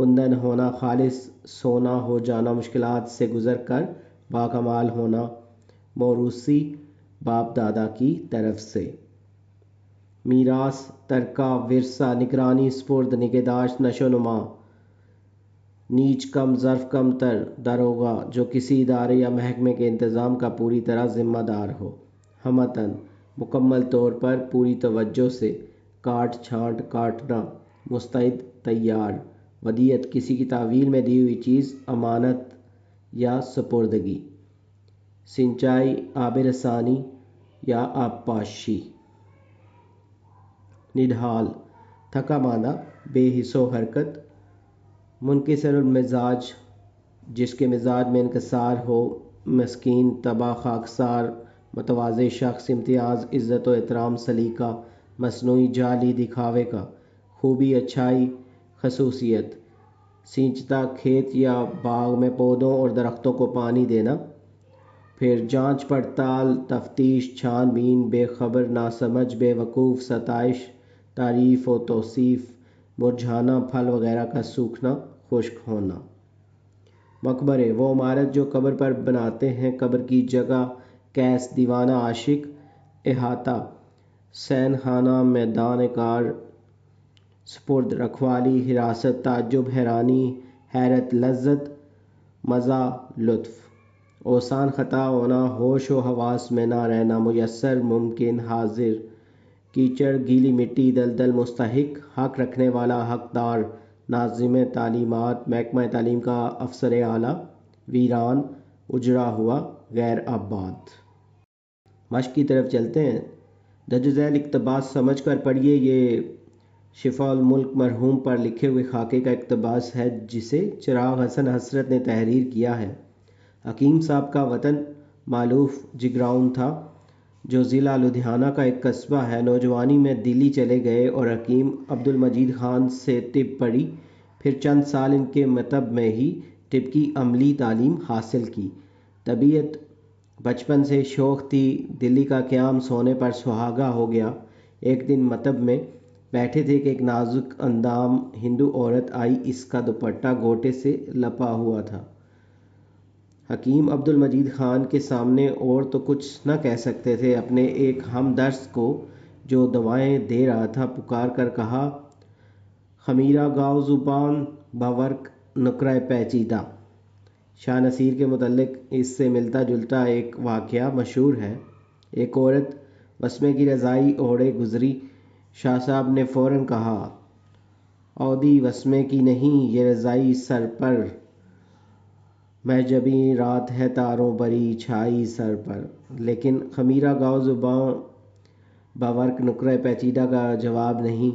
کندن ہونا، خالص سونا ہو جانا، مشکلات سے گزر کر باکمال ہونا، موروثی باپ دادا کی طرف سے، میراث، ترکہ، ورثہ، نگرانی، سپرد، نگہداشت، نشو و نما، نیچ کم ظرف کم تر، داروغہ جو کسی ادارے یا محکمے کے انتظام کا پوری طرح ذمہ دار ہو، ہمتاً مکمل طور پر پوری توجہ سے، کاٹ چھانٹ کاٹنا، مستعد تیار، ودیعت کسی کی تحویل میں دی ہوئی چیز، امانت یا سپردگی، سنچائی آب رسانی یا آبپاشی، نڈھال تھکا ماندہ، بے حس و حرکت، منکسر المزاج جس کے مزاج میں انکسار ہو، مسکین، تباہ، خاکسار، متواضع شخص، امتیاز، عزت و احترام، سلیقہ، مصنوعی، جعلی، دکھاوے کا، خوبی، اچھائی، خصوصیت، سینچتا، کھیت یا باغ میں پودوں اور درختوں کو پانی دینا، پھر جانچ پڑتال، تفتیش، چھان بین، بے خبر، ناسمجھ، بے وقوف، ستائش، تعریف و توصیف، مرجھانا، پھل وغیرہ کا سوکھنا، خشک ہونا، مقبرے وہ عمارت جو قبر پر بناتے ہیں، قبر کی جگہ، قیس، دیوانہ، عاشق، احاطہ، صحن خانہ، میدان کار، سپرد، رکھوالی، حراست، تعجب، حیرانی، حیرت، لذت، مزہ، لطف، اوسان، خطا ہونا، ہوش و حواس میں نہ رہنا، میسر، ممکن، حاضر، کیچڑ، گیلی مٹی، دلدل، مستحق، حق رکھنے والا، حقدار، ناظم تعلیمات، محکمہ تعلیم کا افسر اعلیٰ، ویران، اجڑا ہوا، غیر آباد۔ مشق کی طرف چلتے ہیں۔ درج ذیل اقتباس سمجھ کر پڑھیے۔ یہ شفاء الملک مرحوم پر لکھے ہوئے خاکے کا اقتباس ہے جسے چراغ حسن حسرت نے تحریر کیا ہے۔ حکیم صاحب کا وطن مالوف جگراؤں تھا جو ضلع لدھیانہ کا ایک قصبہ ہے۔ نوجوانی میں دلی چلے گئے اور حکیم عبدالمجید خان سے طب پڑھی، پھر چند سال ان کے مکتب میں ہی طب کی عملی تعلیم حاصل کی۔ طبیعت بچپن سے شوخ تھی، دلی کا قیام سونے پر سہاگا ہو گیا۔ ایک دن مکتب میں بیٹھے تھے کہ ایک نازک اندام ہندو عورت آئی، اس کا دوپٹہ گوٹے سے لپا ہوا تھا۔ حکیم عبدالمجید خان کے سامنے اور تو کچھ نہ کہہ سکتے تھے، اپنے ایک ہمدرد کو جو دوائیں دے رہا تھا پکار کر کہا، خمیرہ گاؤ زبان باورک نقرہ پیچیدہ۔ شاہ نصیر کے متعلق اس سے ملتا جلتا ایک واقعہ مشہور ہے۔ ایک عورت وسمے کی رضائی اوڑھے گزری، شاہ صاحب نے فوراً کہا، عودی وسمے کی نہیں یہ رضائی سر پر، محجبیں رات ہے تاروں بری چھائی سر پر۔ لیکن خمیرہ گاؤ زبان باورک نقرہ پیچیدہ کا جواب نہیں۔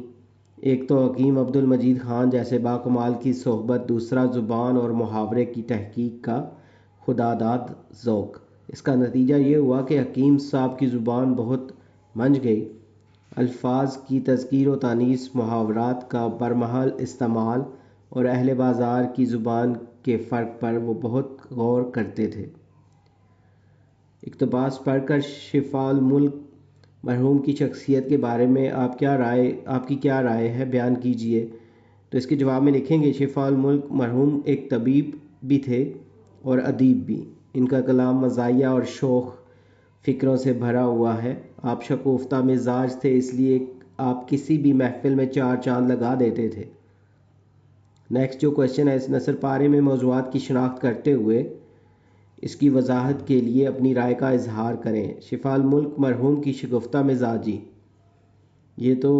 ایک تو حکیم عبدالمجید خان جیسے باکمال کی صحبت، دوسرا زبان اور محاورے کی تحقیق کا خداداد ذوق۔ اس کا نتیجہ یہ ہوا کہ حکیم صاحب کی زبان بہت منجھ گئی۔ الفاظ کی تذکیر و تانیث، محاورات کا برمحل استعمال اور اہل بازار کی زبان کے فرق پر وہ بہت غور کرتے تھے۔ اقتباس پڑھ کر شفاء الملک مرحوم کی شخصیت کے بارے میں آپ کی کیا رائے ہے، بیان کیجیے۔ تو اس کے جواب میں لکھیں گے، شفاء الملک مرحوم ایک طبیب بھی تھے اور ادیب بھی۔ ان کا کلام مزاحیہ اور شوخ فکروں سے بھرا ہوا ہے۔ آپ شگفتہ مزاج تھے، اس لیے آپ کسی بھی محفل میں چار چاند لگا دیتے تھے۔ نیکسٹ جو کوشچن ہے، اس نثر پارے میں موضوعات کی شناخت کرتے ہوئے اس کی وضاحت کے لیے اپنی رائے کا اظہار کریں۔ شفاء الملک مرحوم کی شگفتہ مزاجی، یہ تو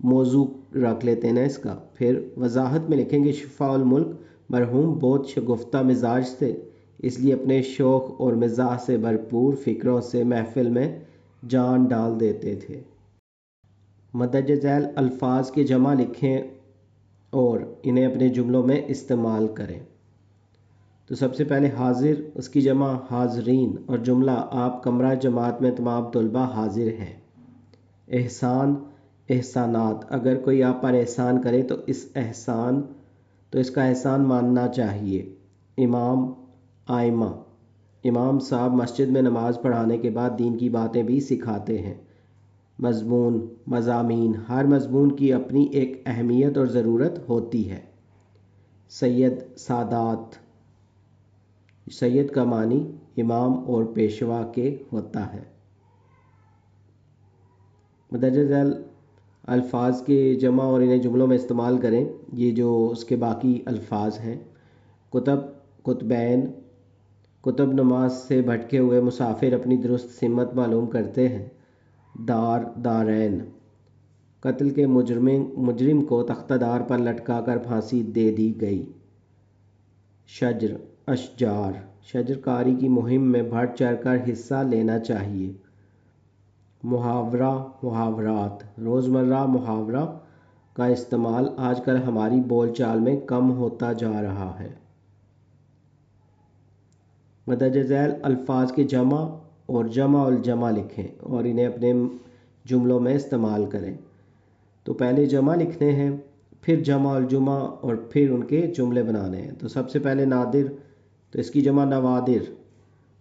موضوع رکھ لیتے ہیں نا اس کا۔ پھر وضاحت میں لکھیں گے، شفاء الملک مرحوم بہت شگفتہ مزاج تھے، اس لیے اپنے شوق اور مزاح سے بھرپور فکروں سے محفل میں جان ڈال دیتے تھے۔ مندرجہ ذیل الفاظ کے جمع لکھیں اور انہیں اپنے جملوں میں استعمال کریں۔ تو سب سے پہلے حاضر، اس کی جمع حاضرین، اور جملہ آپ کمرہ جماعت میں تمام طلبہ حاضر ہیں۔ احسان، احسانات، اگر کوئی آپ پر احسان کرے تو اس کا احسان ماننا چاہیے۔ امام، آئمہ، امام صاحب مسجد میں نماز پڑھانے کے بعد دین کی باتیں بھی سکھاتے ہیں۔ مضمون، مضامین، ہر مضمون کی اپنی ایک اہمیت اور ضرورت ہوتی ہے۔ سید، سادات۔ سید کا معنی امام اور پیشوا کے ہوتا ہے۔ مندرجہ ذیل الفاظ کے جمع اور انہیں جملوں میں استعمال کریں۔ یہ جو اس کے باقی الفاظ ہیں: کتب، کتبین۔ کتب نماز سے بھٹکے ہوئے مسافر اپنی درست سمت معلوم کرتے ہیں۔ دار، دارین۔ قتل کے مجرم کو تختہ دار پر لٹکا کر پھانسی دے دی گئی۔ شجر، اشجار۔ شجر کاری کی مہم میں بڑھ چڑھ کر حصہ لینا چاہیے۔ محاورہ، محاورات۔ روزمرہ محاورہ کا استعمال آج کل ہماری بول چال میں کم ہوتا جا رہا ہے۔ مندرجہ ذیل الفاظ کے جمع اور جمع الجمع لکھیں اور انہیں اپنے جملوں میں استعمال کریں۔ تو پہلے جمع لکھنے ہیں، پھر جمع الجمع اور پھر ان کے جملے بنانے ہیں۔ تو سب سے پہلے نادر، تو اس کی جمع نوادر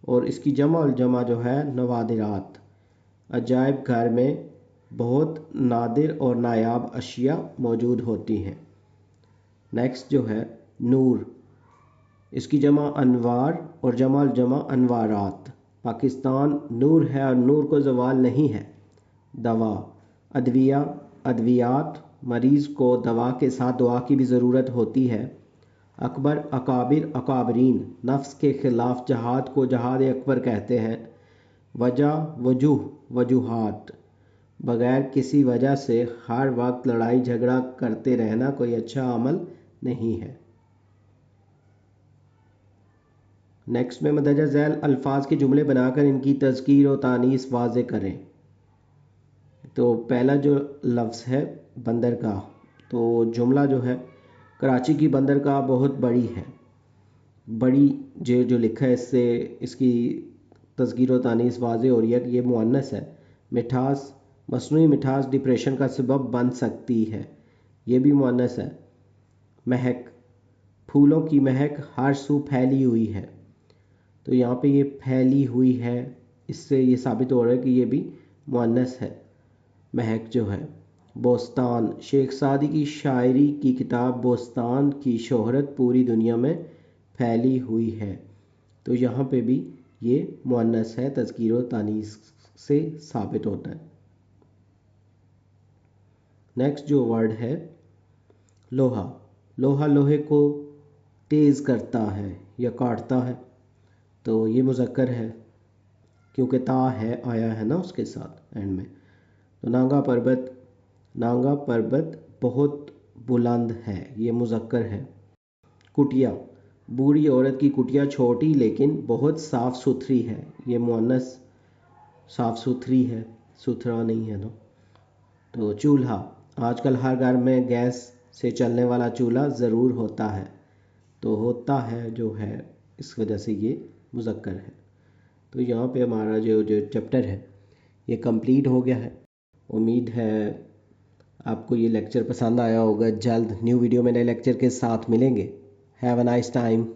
اور اس کی جمع الجمع جو ہے نوادرات۔ عجائب گھر میں بہت نادر اور نایاب اشیاء موجود ہوتی ہیں۔ نیکسٹ جو ہے نور، اس کی جمع انوار اور جمع الجمع انوارات۔ پاکستان نور ہے اور نور کو زوال نہیں ہے۔ دوا، ادویہ، ادویات۔ مریض کو دوا کے ساتھ دعا کی بھی ضرورت ہوتی ہے۔ اکبر، اکابر، اکابرین۔ نفس کے خلاف جہاد کو جہاد اکبر کہتے ہیں۔ وجہ، وجوہ، وجوہات۔ بغیر کسی وجہ سے ہر وقت لڑائی جھگڑا کرتے رہنا کوئی اچھا عمل نہیں ہے۔ نیکسٹ میں مندرجہ ذیل الفاظ کے جملے بنا کر ان کی تذکیر و تانیث واضح کریں۔ تو پہلا جو لفظ ہے بندرگاہ، تو جملہ جو ہے کراچی کی بندرگاہ بہت بڑی ہے۔ بڑی جو لکھا ہے اس سے اس کی تذکیر و تانیث واضح ہو رہی ہے کہ یہ مؤنث ہے۔ مٹھاس، مصنوعی مٹھاس ڈپریشن کا سبب بن سکتی ہے، یہ بھی مؤنث ہے۔ مہک، پھولوں کی مہک ہر سو پھیلی ہوئی ہے۔ تو یہاں پہ یہ پھیلی ہوئی ہے، اس سے یہ ثابت ہو رہا ہے کہ یہ بھی مؤنث ہے، مہک جو ہے۔ بوستان، شیخ سعدی کی شاعری کی کتاب بوستان کی شہرت پوری دنیا میں پھیلی ہوئی ہے۔ تو یہاں پہ بھی یہ مؤنث ہے، تذکیر و تانیث سے ثابت ہوتا ہے۔ نیکسٹ جو ورڈ ہے لوہا۔ لوہا لوہے کو تیز کرتا ہے یا کاٹتا ہے، تو یہ مذکر ہے کیونکہ تا ہے آیا ہے نا اس کے ساتھ اینڈ میں۔ تو نانگا پربت، نانگا پربت بہت بلند ہے، یہ مذکر ہے۔ کٹیا، بوڑھی عورت کی کٹیا چھوٹی لیکن بہت صاف ستھری ہے، یہ مؤنث صاف ستھری ہے، ستھرا نہیں ہے نا۔ تو چولہا، آج کل ہر گھر میں گیس سے چلنے والا چولہا ضرور ہوتا ہے، تو ہوتا ہے جو ہے اس وجہ سے یہ مذکر ہے۔ تو یہاں پہ ہمارا جو چیپٹر ہے یہ کمپلیٹ ہو گیا ہے۔ امید ہے آپ کو یہ لیکچر پسند آیا ہوگا۔ جلد نیو ویڈیو میں نئے لیکچر کے ساتھ ملیں گے۔ Have a nice time.